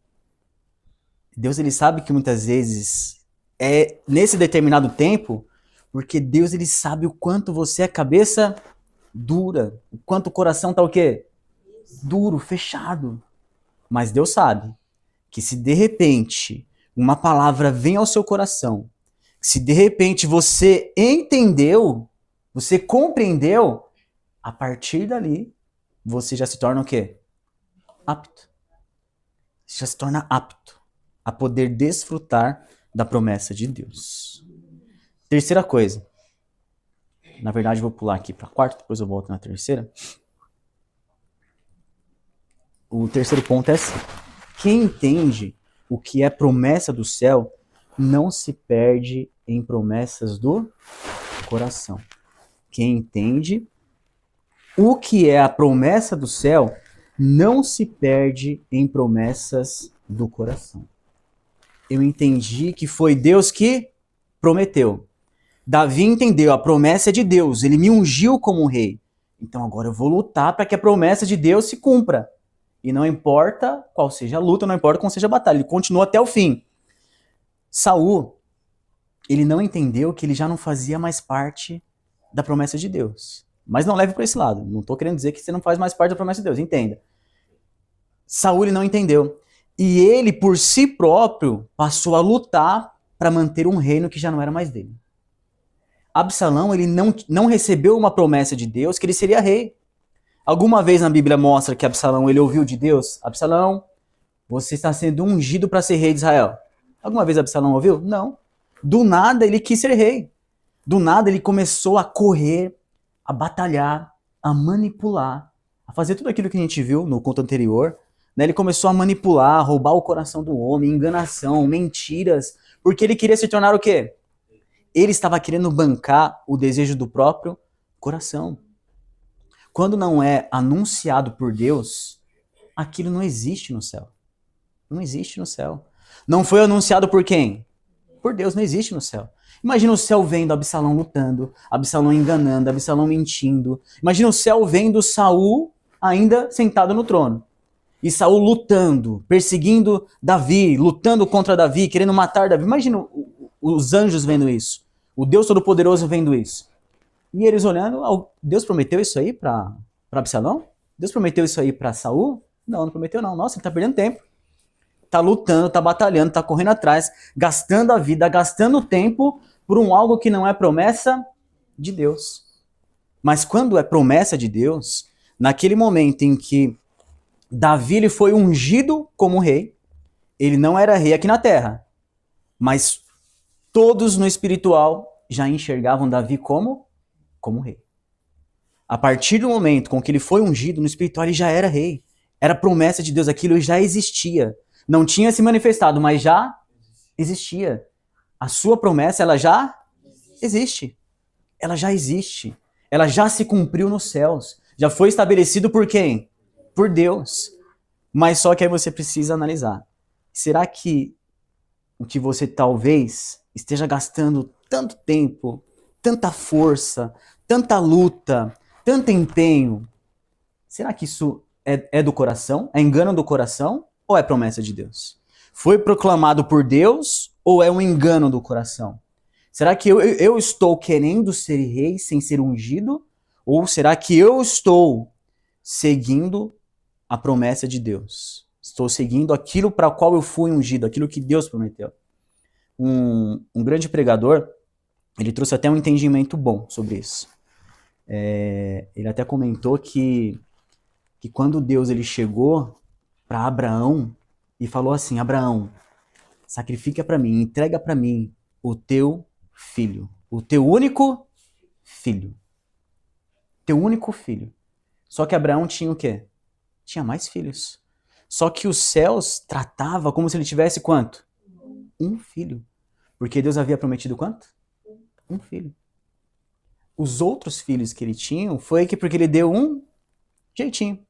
Deus ele sabe que muitas vezes é nesse determinado tempo, porque Deus ele sabe o quanto você é cabeça dura. O quanto o coração tá o quê? Duro, fechado. Mas Deus sabe que se de repente uma palavra vem ao seu coração, se de repente você entendeu, você compreendeu, a partir dali, você já se torna o quê? Apto. Você já se torna apto a poder desfrutar da promessa de Deus. Terceira coisa. Na verdade, vou pular aqui para a quarta, depois eu volto na terceira. O terceiro ponto é assim. Quem entende o que é promessa do céu não se perde em promessas do coração. Quem entende o que é a promessa do céu não se perde em promessas do coração. Eu entendi que foi Deus que prometeu. Davi entendeu, a promessa é de Deus, ele me ungiu como um rei. Então agora eu vou lutar para que a promessa de Deus se cumpra. E não importa qual seja a luta, não importa qual seja a batalha, ele continua até o fim. Saul, ele não entendeu que ele já não fazia mais parte da promessa de Deus. Mas não leve para esse lado. Não estou querendo dizer que você não faz mais parte da promessa de Deus, entenda. Saul ele não entendeu. E ele, por si próprio, passou a lutar para manter um reino que já não era mais dele. Absalão, ele não recebeu uma promessa de Deus que ele seria rei. Alguma vez na Bíblia mostra que Absalão, ele ouviu de Deus? Absalão, você está sendo ungido para ser rei de Israel. Alguma vez Absalão ouviu? Não. Do nada ele quis ser rei. Do nada ele começou a correr, a batalhar, a manipular, a fazer tudo aquilo que a gente viu no conto anterior. Né? Ele começou a manipular, a roubar o coração do homem, enganação, mentiras, porque ele queria se tornar o quê? Ele estava querendo bancar o desejo do próprio coração. Quando não é anunciado por Deus, aquilo não existe no céu. Não existe no céu. Não foi anunciado por quem? Por Deus, não existe no céu. Imagina o céu vendo Absalão lutando, Absalão enganando, Absalão mentindo. Imagina o céu vendo Saul ainda sentado no trono. E Saul lutando, perseguindo Davi, lutando contra Davi, querendo matar Davi. Imagina os anjos vendo isso. O Deus Todo-Poderoso vendo isso. E eles olhando, Deus prometeu isso aí para Absalão? Deus prometeu isso aí para Saul? Não, não prometeu não. Nossa, ele tá perdendo tempo. Tá lutando, tá batalhando, tá correndo atrás, gastando a vida, gastando tempo por algo que não é promessa de Deus. Mas quando é promessa de Deus, naquele momento em que Davi ele foi ungido como rei, ele não era rei aqui na terra, mas todos no espiritual já enxergavam Davi como rei. A partir do momento com que ele foi ungido no espiritual, ele já era rei. Era promessa de Deus, aquilo já existia. Não tinha se manifestado, mas já existia. A sua promessa, ela já existe. Ela já existe. Ela já se cumpriu nos céus. Já foi estabelecido por quem? Por Deus. Mas só que aí você precisa analisar. Será que o que você talvez esteja gastando tanto tempo, tanta força, tanta luta, tanto empenho, será que isso é do coração? É engano do coração? Ou é promessa de Deus? Foi proclamado por Deus ou é um engano do coração? Será que eu estou querendo ser rei sem ser ungido? Ou será que eu estou seguindo a promessa de Deus? Estou seguindo aquilo para o qual eu fui ungido, aquilo que Deus prometeu. Um grande pregador, ele trouxe até um entendimento bom sobre isso. Ele até comentou que quando Deus ele chegou para Abraão e falou assim: Abraão, sacrifica para mim, entrega para mim o teu filho, o teu único filho. Teu único filho. Só que Abraão tinha o quê? Tinha mais filhos. Só que os céus tratava como se ele tivesse quanto? Um filho. Porque Deus havia prometido quanto? Um filho. Os outros filhos que ele tinha foi porque ele deu um jeitinho.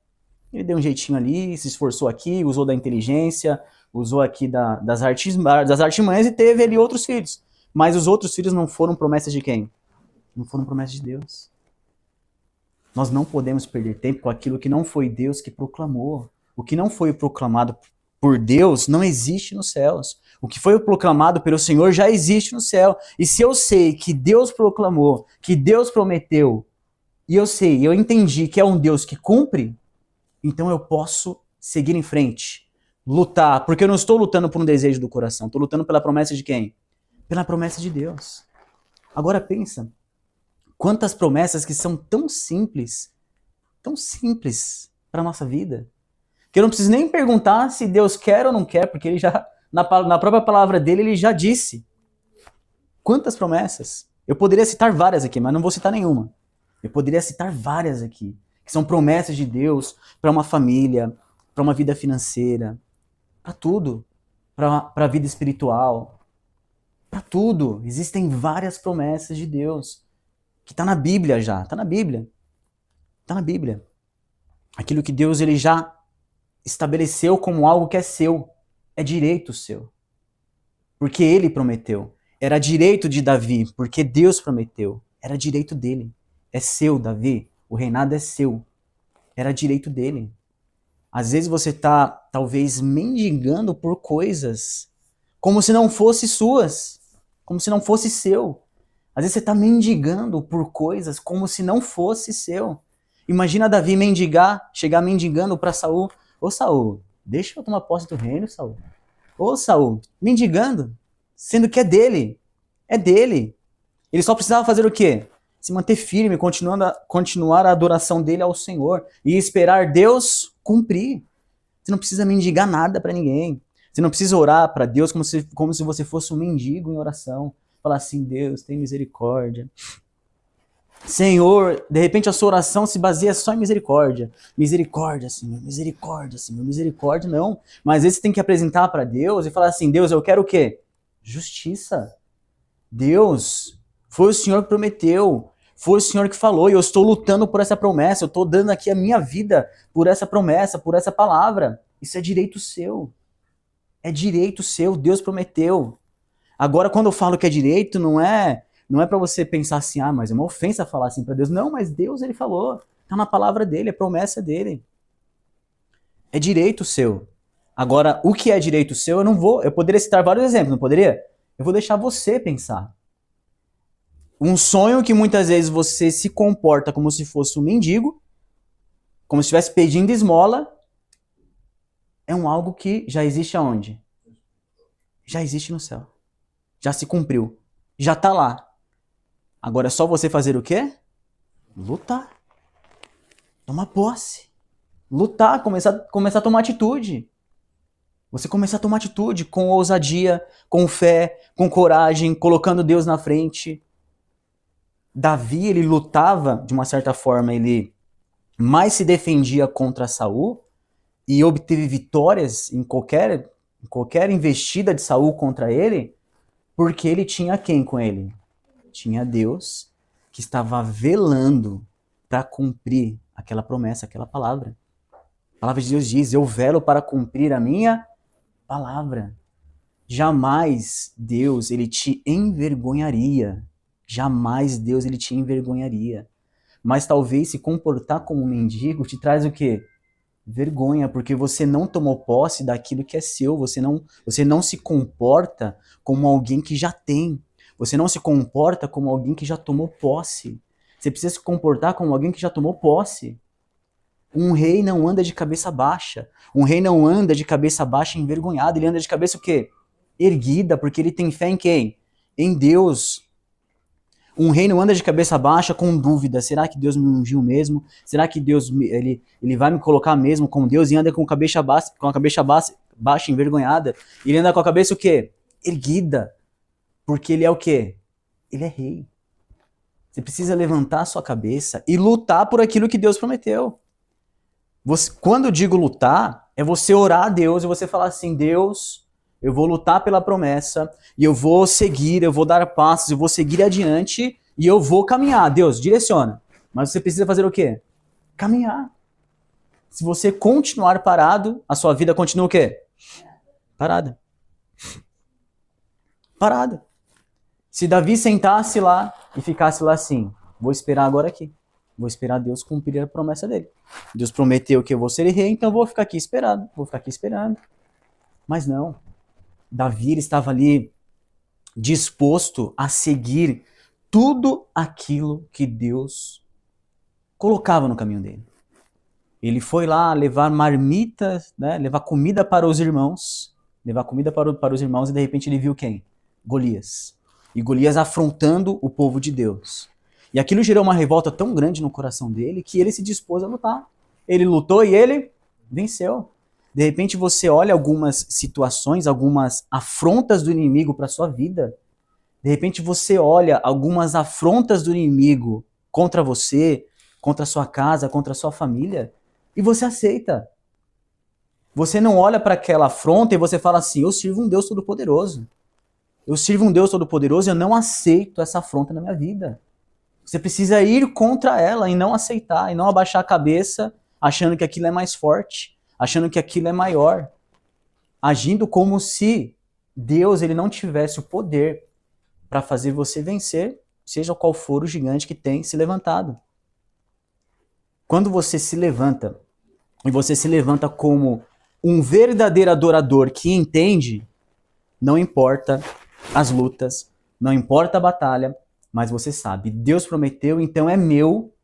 Ele deu um jeitinho ali, se esforçou aqui, usou da inteligência, usou aqui das artimanhas e teve ali outros filhos. Mas os outros filhos não foram promessas de quem? Não foram promessas de Deus. Nós não podemos perder tempo com aquilo que não foi Deus que proclamou. O que não foi proclamado por Deus não existe nos céus. O que foi proclamado pelo Senhor já existe no céu. E se eu sei que Deus proclamou, que Deus prometeu, e eu entendi que é um Deus que cumpre, então eu posso seguir em frente, lutar, porque eu não estou lutando por um desejo do coração, estou lutando pela promessa de quem? Pela promessa de Deus. Agora pensa, quantas promessas que são tão simples para a nossa vida, que eu não preciso nem perguntar se Deus quer ou não quer, porque ele já, na própria palavra dele, ele já disse. Quantas promessas? Eu poderia citar várias aqui, mas não vou citar nenhuma. Eu poderia citar várias aqui, que são promessas de Deus para uma família, para uma vida financeira, para tudo, para a vida espiritual, para tudo. Existem várias promessas de Deus, que está na Bíblia já, está na Bíblia. Está na Bíblia. Aquilo que Deus ele já estabeleceu como algo que é seu. É direito seu. Porque ele prometeu. Era direito de Davi, porque Deus prometeu. Era direito dele. É seu, Davi. O reinado é seu. Era direito dele. Às vezes você está, talvez, mendigando por coisas como se não fossem suas. Como se não fosse seu. Às vezes você está mendigando por coisas como se não fosse seu. Imagina Davi mendigar, chegar mendigando para Saul. Ô Saul, deixa eu tomar posse do reino, Saul. Ô Saul, mendigando, sendo que é dele. É dele. Ele só precisava fazer o quê? Se manter firme, continuar a adoração dele ao Senhor e esperar Deus cumprir. Você não precisa mendigar nada para ninguém. Você não precisa orar para Deus como se você fosse um mendigo em oração. Falar assim, Deus, tem misericórdia. Senhor, de repente a sua oração se baseia só em misericórdia. Misericórdia, Senhor, misericórdia, Senhor, misericórdia, não. Mas às vezes você tem que apresentar para Deus e falar assim, Deus, eu quero o quê? Justiça. Deus, foi o Senhor que prometeu, foi o Senhor que falou, e eu estou lutando por essa promessa, eu estou dando aqui a minha vida por essa promessa, por essa palavra. Isso é direito seu. É direito seu, Deus prometeu. Agora, quando eu falo que é direito, não é para você pensar assim, ah, mas é uma ofensa falar assim para Deus. Não, mas Deus, ele falou. Está na palavra dele, é promessa dele. É direito seu. Agora, o que é direito seu, eu poderia citar vários exemplos, não poderia? Eu vou deixar você pensar. Um sonho que muitas vezes você se comporta como se fosse um mendigo, como se estivesse pedindo esmola, é algo que já existe aonde? Já existe no céu. Já se cumpriu. Já está lá. Agora é só você fazer o quê? Lutar. Tomar posse. Lutar, começar a tomar atitude. Você começar a tomar atitude com ousadia, com fé, com coragem, colocando Deus na frente. Davi, ele lutava, de uma certa forma, ele mais se defendia contra Saul e obteve vitórias em qualquer investida de Saul contra ele, porque ele tinha quem com ele? Tinha Deus que estava velando para cumprir aquela promessa, aquela palavra. A palavra de Deus diz, eu velo para cumprir a minha palavra. Jamais Deus, ele te envergonharia. Jamais Deus, ele te envergonharia. Mas talvez se comportar como um mendigo te traz o quê? Vergonha, porque você não tomou posse daquilo que é seu. Você não se comporta como alguém que já tem. Você não se comporta como alguém que já tomou posse. Você precisa se comportar como alguém que já tomou posse. Um rei não anda de cabeça baixa. Um rei não anda de cabeça baixa envergonhado. Ele anda de cabeça o quê? Erguida, porque ele tem fé em quem? Em Deus. Um rei não anda de cabeça baixa com dúvida. Será que Deus me ungiu mesmo? Será que Deus ele vai me colocar mesmo com Deus? E anda com a cabeça baixa, envergonhada. Ele anda com a cabeça o quê? Erguida. Porque ele é o quê? Ele é rei. Você precisa levantar a sua cabeça e lutar por aquilo que Deus prometeu. Quando eu digo lutar, é você orar a Deus e você falar assim, Deus, eu vou lutar pela promessa e eu vou seguir, eu vou dar passos, eu vou seguir adiante e eu vou caminhar. Deus, direciona. Mas você precisa fazer o quê? Caminhar. Se você continuar parado, a sua vida continua o quê? Parada. Parada. Se Davi sentasse lá e ficasse lá assim, vou esperar agora aqui. Vou esperar Deus cumprir a promessa dele. Deus prometeu que eu vou ser rei, então eu vou ficar aqui esperando. Vou ficar aqui esperando. Mas não. Davi ele estava ali disposto a seguir tudo aquilo que Deus colocava no caminho dele. Ele foi lá levar marmitas, né, levar comida para os irmãos. Levar comida para os irmãos e de repente ele viu quem? Golias. E Golias afrontando o povo de Deus. E aquilo gerou uma revolta tão grande no coração dele que ele se dispôs a lutar. Ele lutou e ele venceu. De repente você olha algumas situações, algumas afrontas do inimigo para a sua vida. De repente você olha algumas afrontas do inimigo contra você, contra a sua casa, contra a sua família, e você aceita. Você não olha para aquela afronta e você fala assim, eu sirvo um Deus Todo-Poderoso. Eu sirvo um Deus Todo-Poderoso e eu não aceito essa afronta na minha vida. Você precisa ir contra ela e não aceitar, e não abaixar a cabeça achando que aquilo é mais forte, achando que aquilo é maior, agindo como se Deus ele não tivesse o poder para fazer você vencer, seja qual for o gigante que tem se levantado. Quando você se levanta, e você se levanta como um verdadeiro adorador que entende, não importa as lutas, não importa a batalha, mas você sabe, Deus prometeu, então é meu.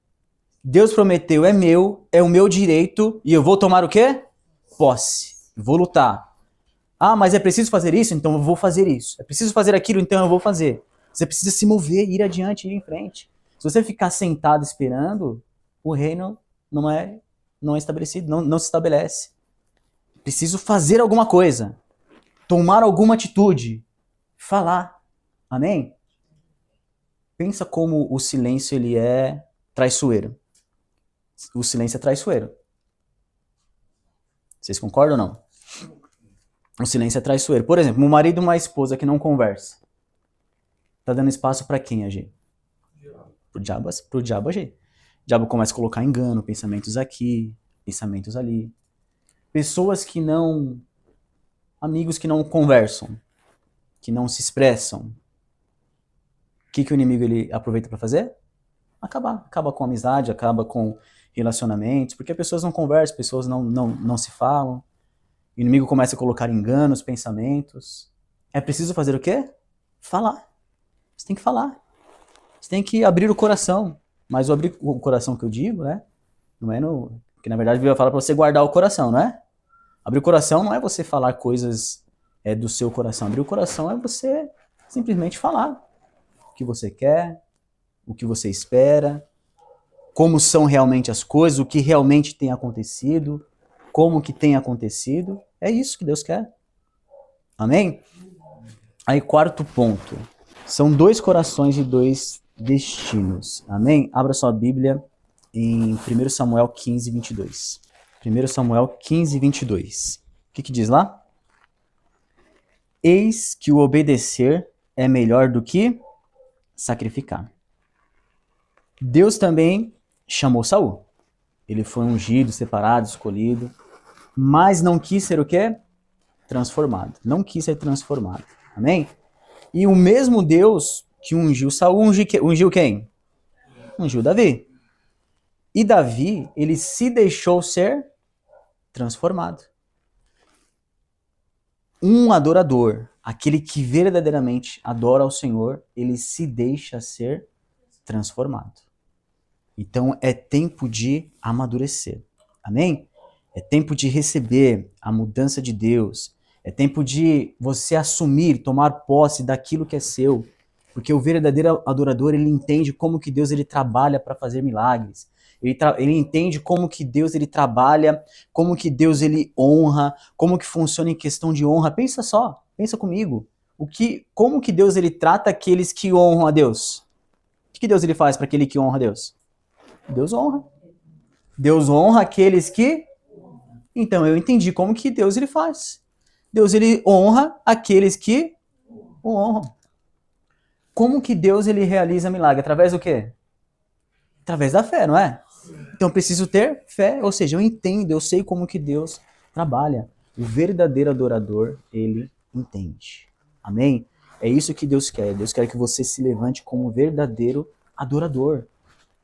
Deus prometeu, é meu, é o meu direito, e eu vou tomar o quê? Posse. Vou lutar. Ah, mas é preciso fazer isso? Então eu vou fazer isso. É preciso fazer aquilo? Então eu vou fazer. Você precisa se mover, ir adiante, ir em frente. Se você ficar sentado esperando, o reino não é estabelecido, não se estabelece. Preciso fazer alguma coisa. Tomar alguma atitude. Falar. Amém? Pensa como o silêncio ele é traiçoeiro. O silêncio é traiçoeiro. Vocês concordam ou não? O silêncio é traiçoeiro. Por exemplo, um marido e uma esposa que não conversam. Tá dando espaço para quem agir? Pro diabo agir. O diabo começa a colocar engano, pensamentos aqui, pensamentos ali. Pessoas que não... Amigos que não conversam, que não se expressam. O que o inimigo ele aproveita para fazer? Acaba com a amizade, acaba com relacionamentos, porque as pessoas não conversam, pessoas não se falam. O inimigo começa a colocar enganos, pensamentos. É preciso fazer o quê? Falar. Você tem que falar. Você tem que abrir o coração. Mas abrir o coração que eu digo, né? Não é no... Porque na verdade a Bíblia fala para você guardar o coração, não é? Abrir o coração não é você falar coisas do seu coração. Abrir o coração é você simplesmente falar o que você quer, o que você espera, como são realmente as coisas, o que realmente tem acontecido, como que tem acontecido. É isso que Deus quer. Amém? Aí, quarto ponto. São 2 corações e 2 destinos. Amém? Abra sua Bíblia em 1 Samuel 15, 22. 1 Samuel 15, 22. O que diz lá? Eis que o obedecer é melhor do que sacrificar. Deus também chamou Saul. Ele foi ungido, separado, escolhido, mas não quis ser o quê? Transformado. Não quis ser transformado. Amém? E o mesmo Deus que ungiu Saul, ungiu quem? Ungiu Davi. E Davi, ele se deixou ser transformado. Um adorador, aquele que verdadeiramente adora ao Senhor, ele se deixa ser transformado. Então é tempo de amadurecer. Amém? É tempo de receber a mudança de Deus. É tempo de você assumir, tomar posse daquilo que é seu. Porque o verdadeiro adorador, ele entende como que Deus ele trabalha para fazer milagres. Ele entende como que Deus ele trabalha, como que Deus ele honra, como que funciona em questão de honra. Pensa só, pensa comigo. Como que Deus ele trata aqueles que honram a Deus? O que Deus ele faz para aquele que honra a Deus? Deus honra. Deus honra aqueles que... Então eu entendi como que Deus ele faz. Deus ele honra aqueles que o honram. Como que Deus ele realiza milagre? Através do quê? Através da fé, não é? Então eu preciso ter fé, ou seja, eu entendo, eu sei como que Deus trabalha. O verdadeiro adorador, ele entende. Amém? É isso que Deus quer. Deus quer que você se levante como verdadeiro adorador.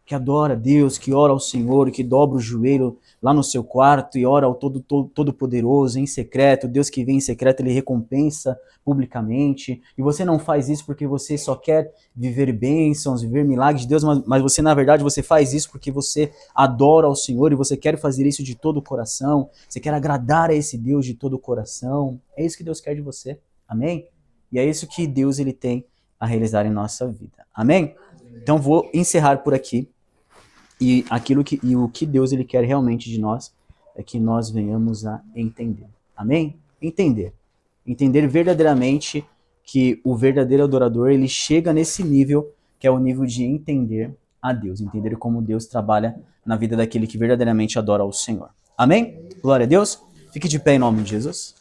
Que adora Deus, que ora ao Senhor, que dobra o joelho lá no seu quarto e ora ao Todo-Poderoso em secreto. Deus que vem em secreto, ele recompensa publicamente. E você não faz isso porque você só quer viver bênçãos, viver milagres de Deus, mas você, na verdade, você faz isso porque você adora ao Senhor e você quer fazer isso de todo o coração. Você quer agradar a esse Deus de todo o coração. É isso que Deus quer de você. Amém? E é isso que Deus ele tem a realizar em nossa vida. Amém? Então vou encerrar por aqui. E o que Deus ele quer realmente de nós é que nós venhamos a entender. Amém? Entender. Entender verdadeiramente que o verdadeiro adorador ele chega nesse nível, que é o nível de entender a Deus. Entender como Deus trabalha na vida daquele que verdadeiramente adora ao Senhor. Amém? Glória a Deus. Fique de pé em nome de Jesus.